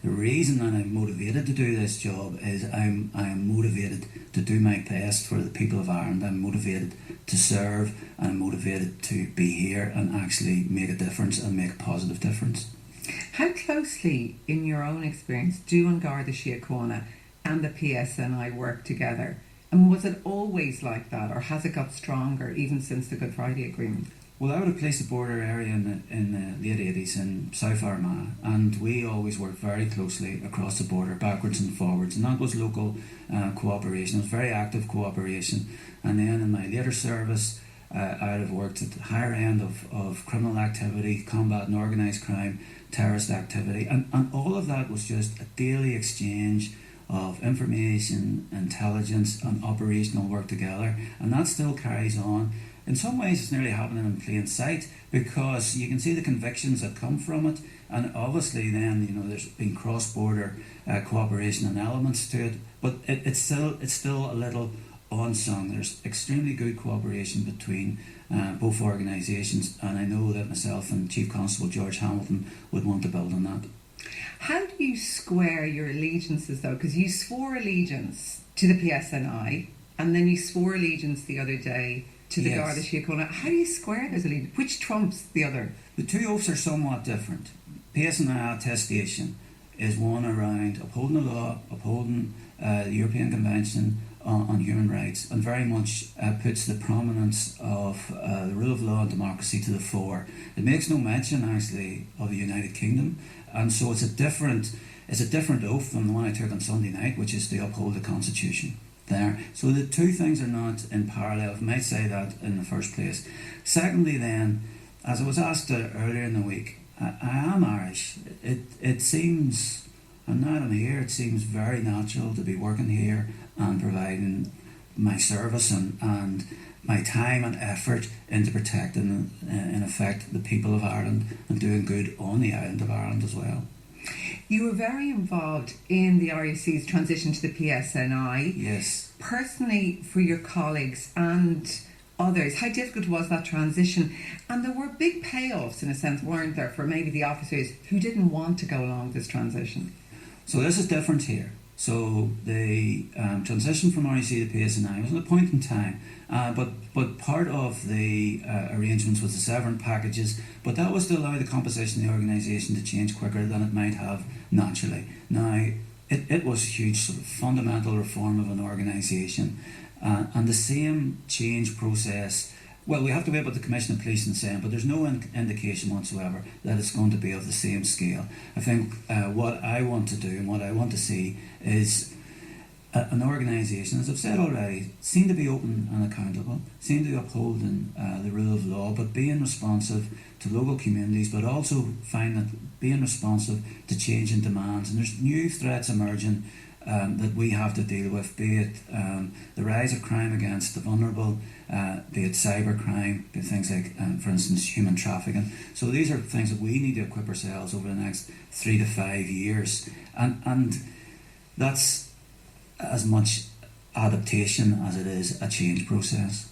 the reason that I'm motivated to do this job is I am motivated to do my best for the people of Ireland. I'm motivated to serve, and I'm motivated to be here and actually make a difference and make a positive difference. How closely, in your own experience, do An Garda Síochána and the PSNI work together? And was it always like that, or has it got stronger even since the Good Friday Agreement? Well, I would have placed the border area in the late 80s in South Armagh, and we always worked very closely across the border, backwards and forwards, and that was local cooperation. It was very active cooperation. And then in my later service, I'd have worked at the higher end of criminal activity, combat and organised crime, terrorist activity, and all of that was just a daily exchange of information, intelligence and operational work together, and that still carries on. In some ways it's nearly happening in plain sight, because you can see the convictions that come from it, and obviously then there's been cross-border cooperation and elements to it, but it's still a little unsung. There's extremely good cooperation between both organisations, and I know that myself and Chief Constable George Hamilton would want to build on that. How do you square your allegiances though? Because you swore allegiance to the PSNI and then you swore allegiance the other day to the Garda Síochána. How do you square those allegiances? Which trumps the other? The two oaths are somewhat different. PSNI attestation is one around upholding the law, upholding the European Convention on Human Rights, and very much puts the prominence of the rule of law and democracy to the fore. It makes no mention actually of the United Kingdom, and so it's a different oath than the one I took on Sunday night, which is to uphold the Constitution there. So the two things are not in parallel, I might say that in the first place. Secondly then, as I was asked earlier in the week, I am Irish. It seems, and now that I'm here, it seems very natural to be working here and providing my service and my time and effort into protecting, in effect, the people of Ireland and doing good on the island of Ireland as well. You were very involved in the RUC's transition to the PSNI. Yes. Personally, for your colleagues and others, how difficult was that transition? And there were big payoffs, in a sense, weren't there, for maybe the officers who didn't want to go along this transition? So this is different here. So the transition from RUC to PSNI was at a point in time, but part of the arrangements was the severance packages, but that was to allow the composition of the organisation to change quicker than it might have naturally. Now, it was a huge sort of fundamental reform of an organisation, and the same change process. Well, we have to wait what the Commission of Police is saying, but there's no indication whatsoever that it's going to be of the same scale. I think what I want to do and what I want to see is an organisation, as I've said already, seen to be open and accountable, seen to be upholding the rule of law, but being responsive to local communities, but also find that being responsive to changing demands. And there's new threats emerging that we have to deal with, be it the rise of crime against the vulnerable, be it cybercrime, be it things like, for instance, human trafficking. So these are things that we need to equip ourselves over the next 3 to 5 years. And that's as much adaptation as it is a change process.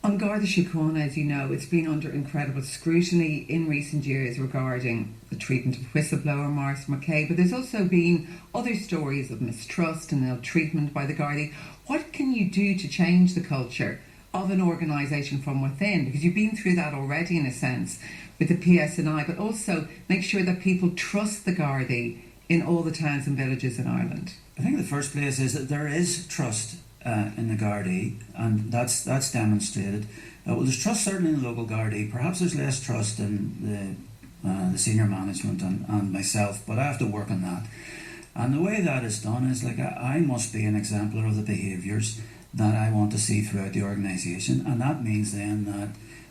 An Garda Síochána, as you know, it's been under incredible scrutiny in recent years regarding the treatment of whistleblower Maurice McKay, but there's also been other stories of mistrust and ill-treatment by the Gardaí. What can you do to change the culture of an organisation from within? Because you've been through that already, in a sense, with the PSNI, but also make sure that people trust the Gardaí in all the towns and villages in Ireland. I think the first place is that there is trust in the Gardaí, and that's demonstrated. Well, there's trust certainly in the local Gardaí. Perhaps there's less trust in the senior management and myself, but I have to work on that. And the way that is done is like I must be an exemplar of the behaviours that I want to see throughout the organisation, and that means then that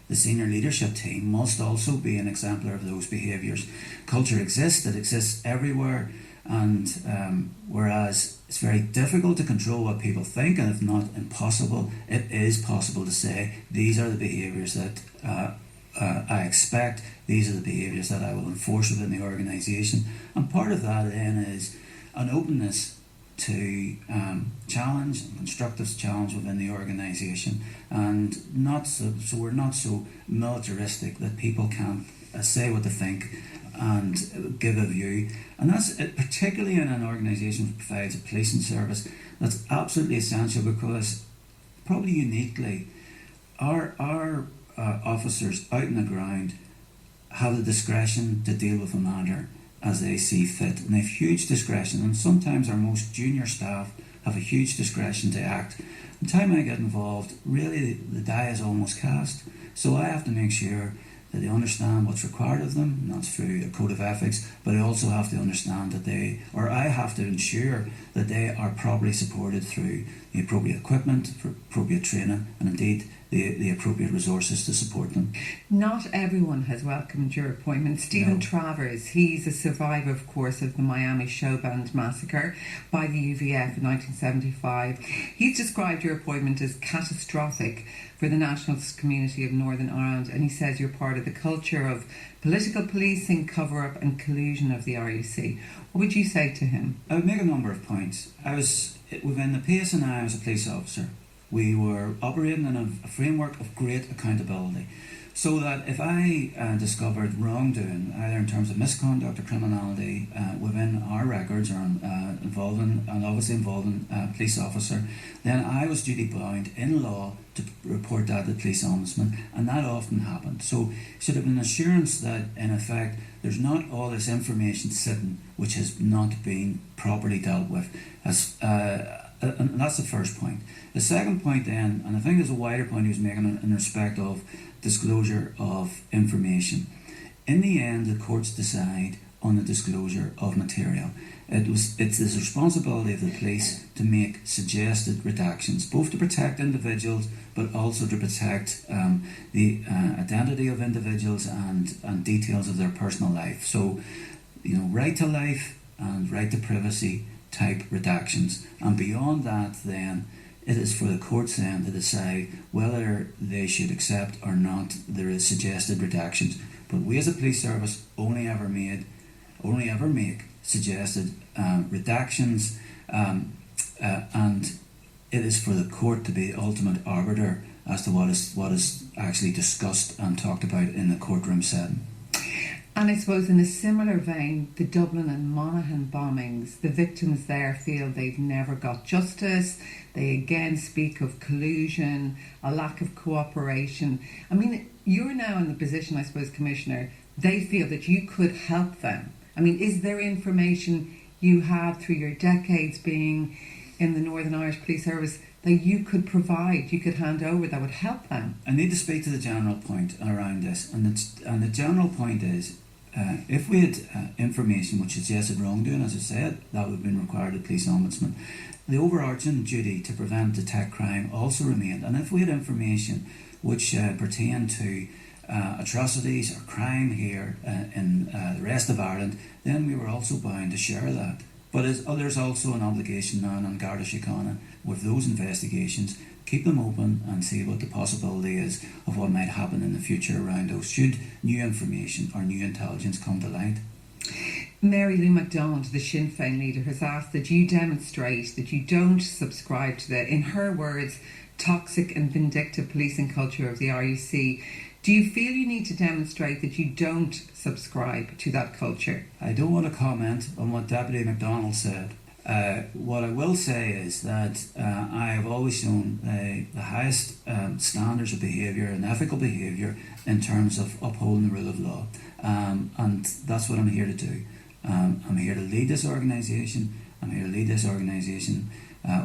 the senior leadership team must also be an exemplar of those behaviours. Culture exists, it exists everywhere, and whereas it's very difficult to control what people think, and if not impossible, it is possible to say these are the behaviours that I expect, these are the behaviours that I will enforce within the organisation. And part of that then is an openness to challenge and constructive challenge within the organisation, and not so we're not so militaristic that people can't say what they think and give a view. And that's particularly in an organisation that provides a policing service, that's absolutely essential, because probably uniquely our officers out on the ground have the discretion to deal with a matter as they see fit, and they have huge discretion, and sometimes our most junior staff have a huge discretion to act. The time I get involved, really the die is almost cast, so I have to make sure that they understand what's required of them, and that's through a code of ethics, but I also have to understand that I have to ensure that they are properly supported through the appropriate equipment, for appropriate training, and indeed the appropriate resources to support them. Not everyone has welcomed your appointment. Stephen No. Travers, he's a survivor, of course, of the Miami show band massacre by the UVF in 1975. He's described your appointment as catastrophic for the nationalist community of Northern Ireland, and he says you're part of the culture of political policing, cover-up and collusion of the RUC. What would you say to him? I would make a number of points. I was within the PSNI as a police officer. We were operating in a framework of great accountability, so that if I discovered wrongdoing, either in terms of misconduct or criminality within our records, or involving a police officer, then I was duty bound in law to report that to the police ombudsman, and that often happened. So sort of an assurance that in effect there's not all this information sitting which has not been properly dealt with. And that's the first point. The second point then, and I think there's a wider point he was making in respect of disclosure of information. In the end, the courts decide on the disclosure of material. It's the responsibility of the police to make suggested redactions, both to protect individuals, but also to protect the identity of individuals and details of their personal life. So, right to life and right to privacy type redactions, and beyond that then it is for the courts then to decide whether they should accept or not the suggested redactions. But we as a police service only ever make suggested redactions, and it is for the court to be the ultimate arbiter as to what is actually discussed and talked about in the courtroom setting. And I suppose in a similar vein, the Dublin and Monaghan bombings, the victims there feel they've never got justice. They again speak of collusion, a lack of cooperation. I mean, you're now in the position, I suppose, Commissioner, they feel that you could help them. I mean, is there information you have through your decades being in the Northern Irish Police Service that you could provide, you could hand over, that would help them? I need to speak to the general point around this, and the general point is, if we had information which suggested wrongdoing, as I said, that would have been required of the police ombudsman. The overarching duty to prevent, detect crime also remained, and if we had information which pertained to atrocities or crime here in the rest of Ireland, then we were also bound to share that. But there's also an obligation now on Garda Síochána with those investigations, keep them open and see what the possibility is of what might happen in the future around those, should new information or new intelligence come to light. Mary Lou MacDonald, the Sinn Féin leader, has asked that you demonstrate that you don't subscribe to the, in her words, toxic and vindictive policing culture of the RUC. Do you feel you need to demonstrate that you don't subscribe to that culture? I don't want to comment on what Deputy MacDonald said. What I will say is that I have always shown the highest standards of behaviour and ethical behaviour in terms of upholding the rule of law, and that's what I'm here to do. I'm here to lead this organisation. I'm here to lead this organisation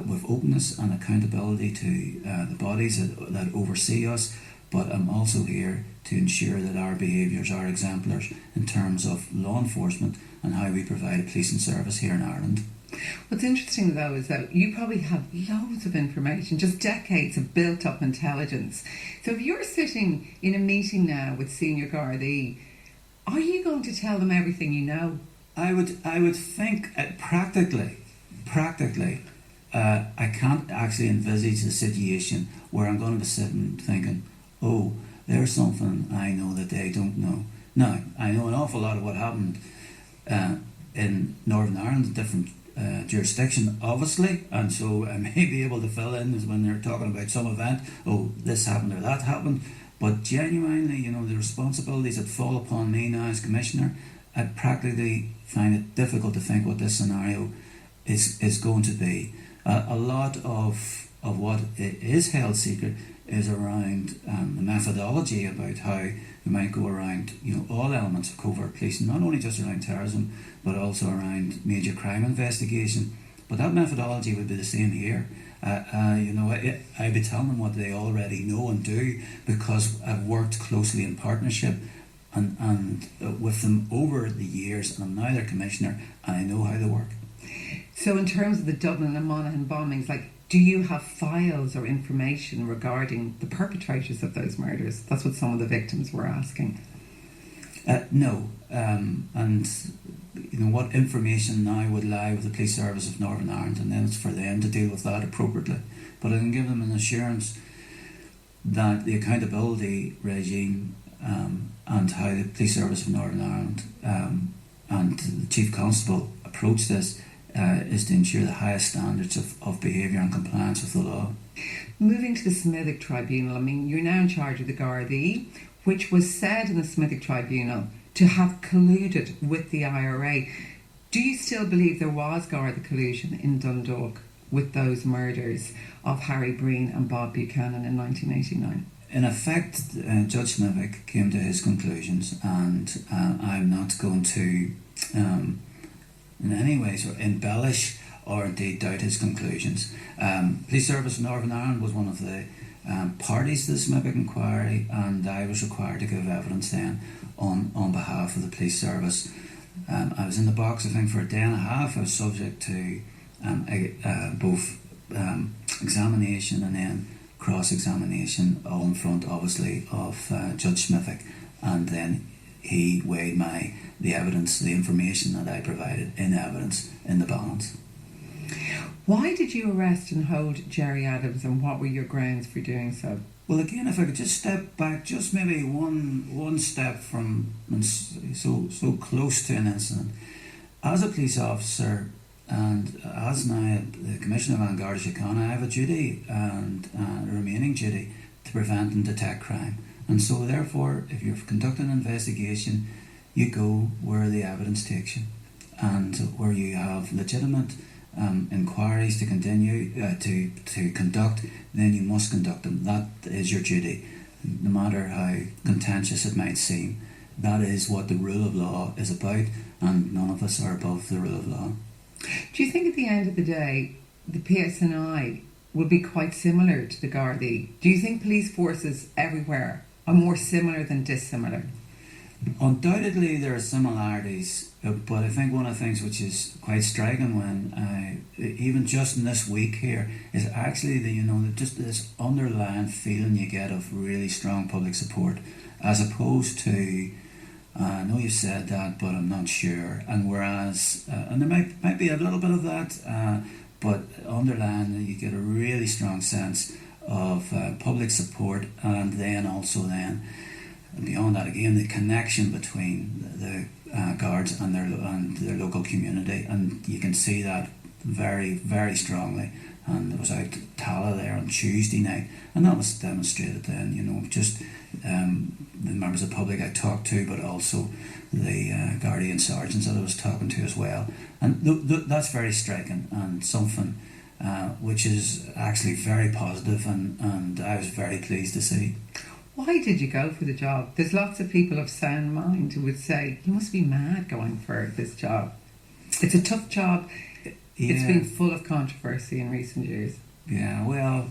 with openness and accountability to the bodies that oversee us, but I'm also here to ensure that our behaviours are exemplars in terms of law enforcement and how we provide a policing service here in Ireland. What's interesting though is that you probably have loads of information, just decades of built up intelligence. So if you're sitting in a meeting now with senior Gardaí, are you going to tell them everything you know? I would think practically, I can't actually envisage the situation where I'm going to be sitting thinking, oh, there's something I know that they don't know. Now, I know an awful lot of what happened in Northern Ireland, different jurisdiction, obviously, and so I may be able to fill in when they're talking about some event, oh, this happened or that happened, but genuinely, the responsibilities that fall upon me now as Commissioner, I practically find it difficult to think what this scenario is going to be. A lot of what is held secret is around the methodology about how we might go around, all elements of covert policing, not only just around terrorism, but also around major crime investigation. But that methodology would be the same here. I'd be telling them what they already know and do, because I've worked closely in partnership and with them over the years, and I'm now their commissioner, and I know how they work. So in terms of the Dublin and Monaghan bombings, do you have files or information regarding the perpetrators of those murders? That's what some of the victims were asking. No. And what information now would lie with the Police Service of Northern Ireland, and then it's for them to deal with that appropriately. But I can give them an assurance that the accountability regime and how the Police Service of Northern Ireland and the Chief Constable approach this is to ensure the highest standards of behaviour and compliance with the law. Moving to the Smithick Tribunal, you're now in charge of the Gardaí, which was said in the Smithick Tribunal to have colluded with the IRA. Do you still believe there was Garda collusion in Dundalk with those murders of Harry Breen and Bob Buchanan in 1989? In effect, Judge Smithick came to his conclusions, and I'm not going to in any way embellish or indeed doubt his conclusions. Police Service of Northern Ireland was one of the parties to the Smithick inquiry, and I was required to give evidence then on behalf of the police service. I was in the box, I think, for a day and a half. I was subject to both examination and then cross-examination, all in front, obviously, of Judge Smithick, and then he weighed the evidence, the information that I provided in evidence in the balance. Why did you arrest and hold Gerry Adams, and what were your grounds for doing so? Well, again, if I could just step back, just maybe one step from so close to an incident. As a police officer, and as now the Commissioner of Garda Síochána, I have a duty and a remaining duty to prevent and detect crime. And so therefore, if you're conducting an investigation, you go where the evidence takes you, and where you have legitimate inquiries to continue to conduct, then you must conduct them. That is your duty, no matter how contentious it might seem. That is what the rule of law is about, and none of us are above the rule of law. Do you think at the end of the day the PSNI will be quite similar to the Gardaí? Do you think police forces everywhere are more similar than dissimilar? Undoubtedly there are similarities, but I think one of the things which is quite striking when even just in this week here is actually just this underlying feeling you get of really strong public support, as opposed to I know you said that, but I'm not sure. And whereas, and there might be a little bit of that, but underlying you get a really strong sense of public support, and then also beyond that again the connection between the guards and their local community, and you can see that very, very strongly. And I was out at Tala there on Tuesday night, and that was demonstrated then, just the members of the public I talked to, but also the Guardian sergeants that I was talking to as well. And that's very striking, and something which is actually very positive, and I was very pleased to see. Why did you go for the job? There's lots of people of sound mind who would say, you must be mad going for this job. It's a tough job. Yeah. It's been full of controversy in recent years. Yeah, well,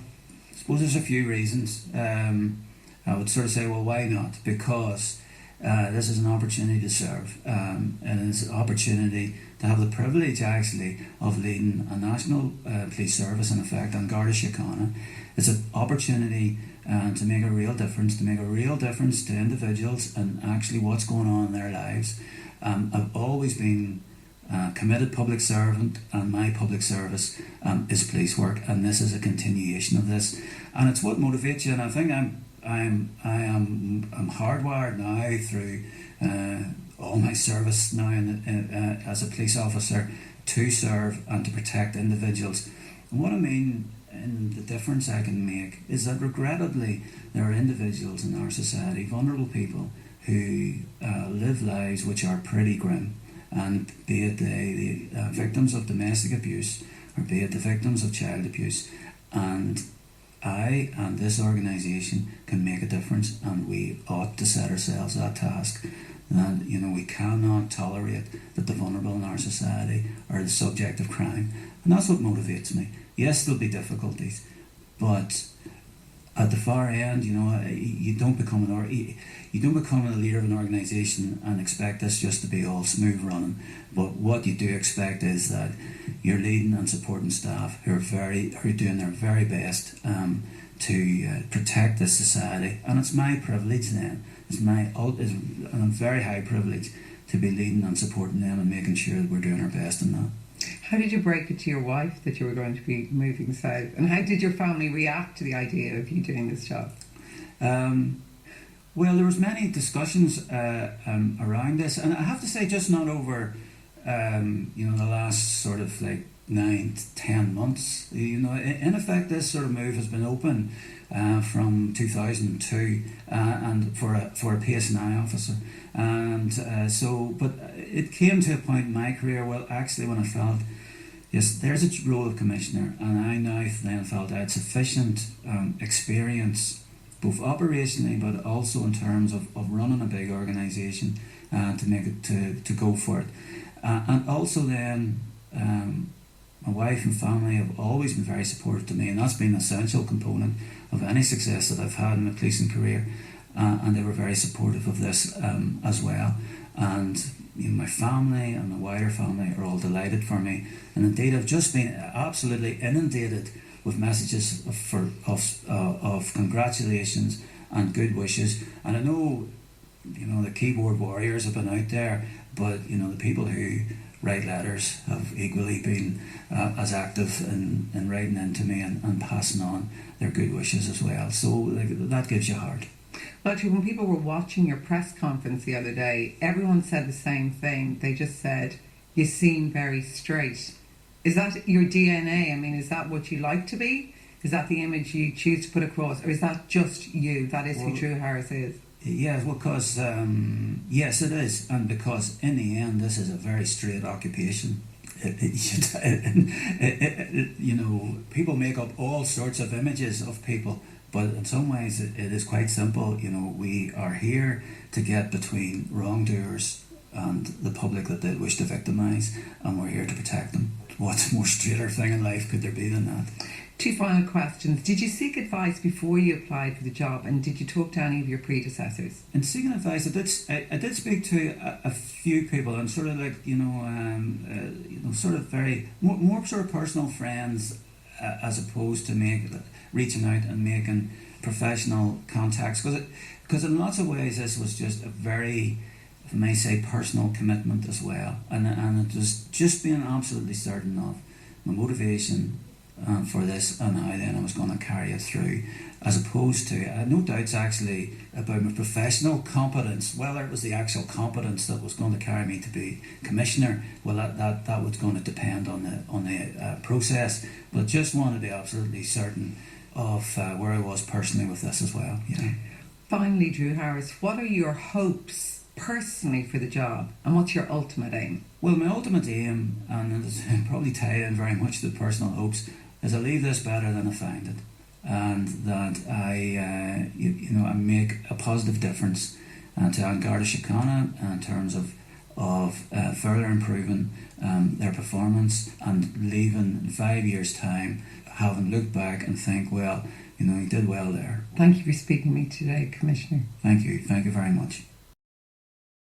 I suppose there's a few reasons. I would sort of say, well, why not? Because this is an opportunity to serve, and it's an opportunity to have the privilege, actually, of leading a national police service, in effect, on Garda Síochána. It's an opportunity to make a real difference, to individuals and actually what's going on in their lives. I've always been committed public servant, and my public service is police work, and this is a continuation of this, and it's what motivates you. And I think I'm hardwired now through all my service now as a police officer to serve and to protect individuals. And what I mean, and the difference I can make, is that regrettably there are individuals in our society, vulnerable people, who live lives which are pretty grim, and be it the victims of domestic abuse, or be it the victims of child abuse, and I and this organisation can make a difference, and we ought to set ourselves that task. And we cannot tolerate that the vulnerable in our society are the subject of crime, and that's what motivates me. Yes, there'll be difficulties, but at the far end, you don't become a leader of an organisation and expect this just to be all smooth running. But what you do expect is that you're leading and supporting staff who are doing their very best to protect this society. And it's my privilege then. And I'm very high privilege to be leading and supporting them and making sure that we're doing our best in that. How did you break it to your wife that you were going to be moving south? And how did your family react to the idea of you doing this job? Well, there was many discussions around this, and I have to say, just not over the last sort of like 9 to 10 months. In effect, this sort of move has been open from 2002, and for a PSNI officer, and but it came to a point in my career, well, actually, when I felt, yes, there's a role of commissioner, and I now then felt I had sufficient experience, both operationally but also in terms of running a big organisation, to make it to go for it, and also then. My wife and family have always been very supportive to me, and that's been an essential component of any success that I've had in my policing career, and they were very supportive of this as well. And my family and the wider family are all delighted for me, and indeed I've just been absolutely inundated with messages of congratulations and good wishes. And I know the keyboard warriors have been out there, but the people who write letters have equally been as active in writing into me and passing on their good wishes as well. So that gives you heart. Well, actually, when people were watching your press conference the other day, everyone said the same thing. They just said, you seem very straight. Is that your DNA? I mean, is that what you like to be? Is that the image you choose to put across? Or is that just you? That is who Drew Harris is? Yeah, well, because, yes, it is. And because in the end, this is a very straight occupation. People make up all sorts of images of people, but in some ways it is quite simple. We are here to get between wrongdoers and the public that they wish to victimise, and we're here to protect them. What more straighter thing in life could there be than that? 2 final questions. Did you seek advice before you applied for the job, and did you talk to any of your predecessors? In seeking advice, I did speak to a few people, and sort of like sort of very more sort of personal friends, as opposed to reaching out and making professional contacts, because in lots of ways this was just a very, if I may say, personal commitment as well, and it was just being absolutely certain of my motivation for this, and how then I was going to carry it through, as opposed to, I had no doubts actually about my professional competence, whether it was the actual competence that was going to carry me to be commissioner. Well, that was going to depend on the process, but just wanted to be absolutely certain of where I was personally with this as well. Finally, Drew Harris, what are your hopes personally for the job, and what's your ultimate aim? Well, my ultimate aim, and it's probably tied in very much to the personal hopes, is I leave this better than I find it, and that I make a positive difference to An Garda Síochána in terms of further improving their performance, and leaving in 5 years' time having looked back and think, well, you did well there. Thank you for speaking to me today, Commissioner. Thank you very much.